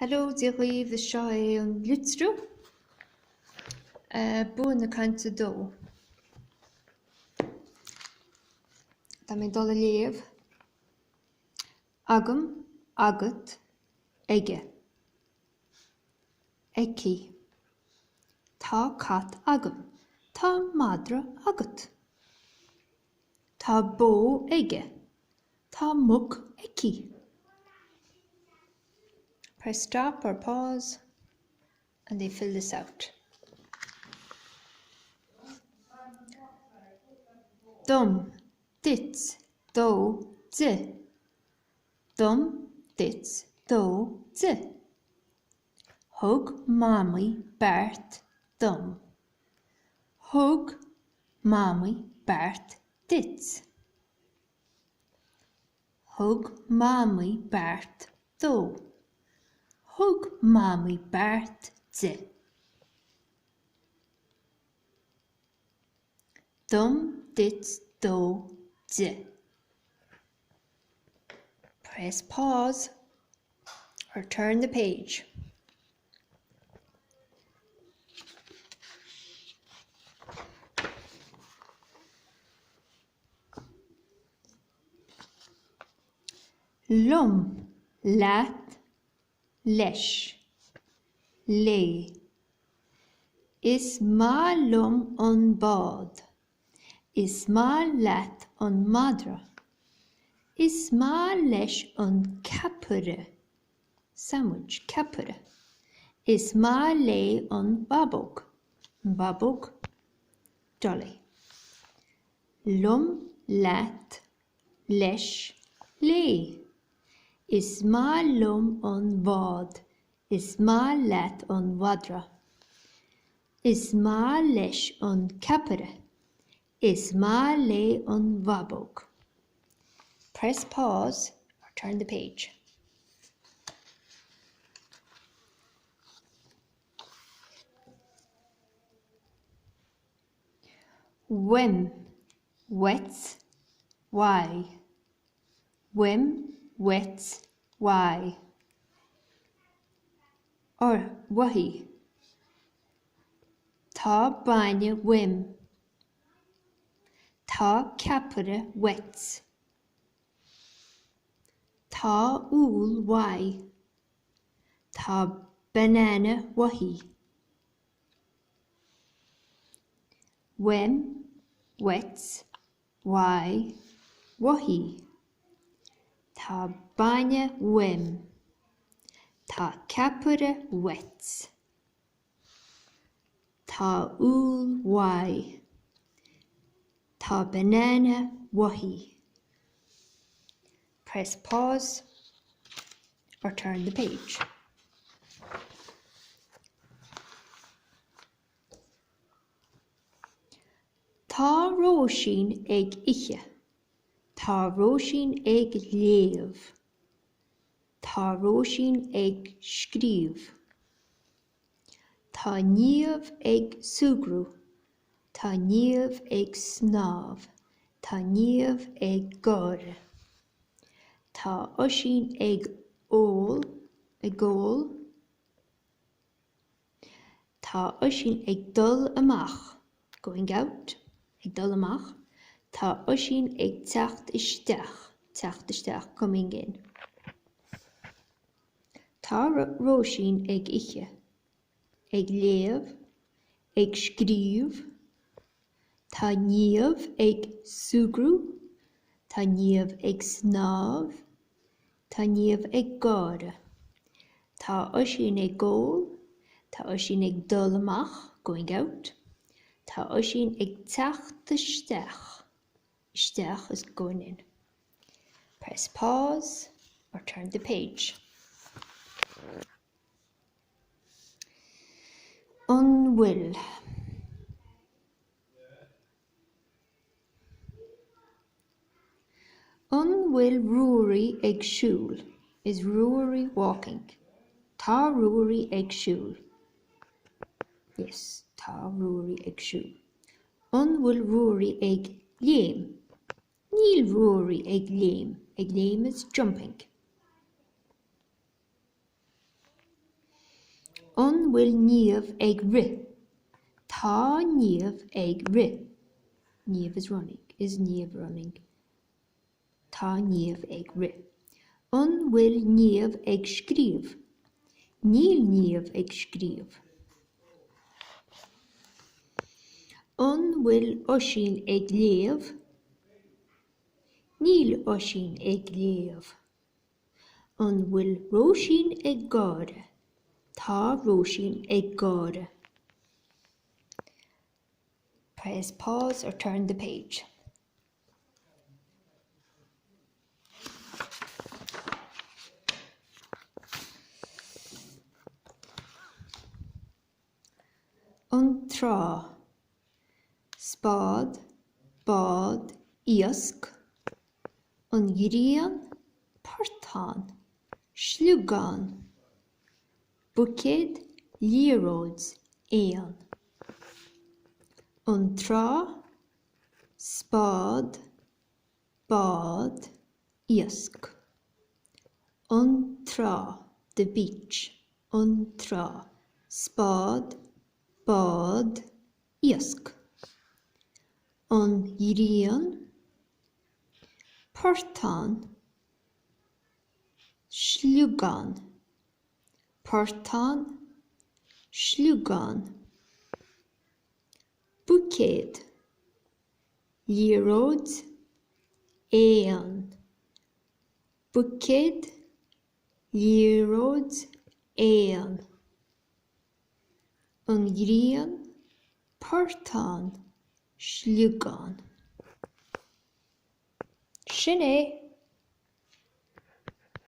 Hello, Litriu the seo an Litriu. Bu na Cainte dó. Tá mé dul a léamh. Agam, agat, ige. Eci. Tá cat agam. Tá madra agat. Tá bó ige. Tá mug eci. Press stop or pause and they fill this out. Dum, dits, do, zi. Dum, dits, do, zi. Hug, mommy, Bart, dum. Hug, mommy, Bart, dits. Hug, mommy, Bart, do. Hug, mommy, Bart, zi. Dum, dits, do, zi. Press pause or turn the page. Lum, lat, lesh, lay. Is ma lum on bod. Is ma lat on madra. Is ma lesh on capure. Sandwich, capure. Is ma lay on babog. Babog, jolly. Lum, lat, lesh, lay. Is ma lum on vod. Is ma lat on vadra. Is ma lesh on capure. Is ma lay on vabog. Press pause or turn the page. Wem, wets, why. Wem, wets, why. Or wahi. Tá baine wem. Tá capure wets. Tá úl why. Tá banana wahi. Wem, wets, why, wahi. Tá baine wem. Tá capure wets. Tá úl why. Tá banana wahi. Press pause or turn the page. Tá róisín ag iche. Tá róisín ag léamh. Tá róisín ag scríomh. Tá níomh ag sugrú. Tá níomh ag snámh. Tá níomh ag gáire. Tá uisín ag ól. Tá uisín ag dul amach. Going out. Ag dul amach. Tá uisín ag teacht isteach. Teacht isteach, coming in. Tá róisín ag iche. Ag léamh. Ag scríomh. Tá níomh ag sugrú. Tá níomh ag snámh. Tá níomh ag gáire. Tá uisín ag gól. Tá uisín ag dul amach. Going out. Tá uisín ag teacht isteach. Isteach is going in. Press pause or turn the page. Unwill. Unwill ruairi ag siúl is ruairi walking. Tá ruairi ag siúl. Yes, tá ruairi ag siúl. Unwill ruairi ag léim. Níl ruairi ag léim. Ag léim is jumping. An bhfuil níomh ag ri. Tá níomh ag ri. Níomh is running. Is níomh running? Tá níomh ag ri. An bhfuil níomh ag scríobh. Níl níomh ag scríobh. An bhfuil oisín ag léamh. Níl oisín ag léamh. An bhfuil róisín ag gáire. Tá róisín ag gáire. Press pause or turn the page. An trá. Spád, bád, iasc. An ghrian, portán, slúgán. Bucéad, líróds, éan. An trá, spád, bád, iasc. An trá, the beach. An trá, spád, bád, iasc. An ghrian, portán, slúgán. Portán, slúgán. Bucéad, líróds, éan. Bucéad, líróds, éan. An ghrian, portán, slúgán. Sin é.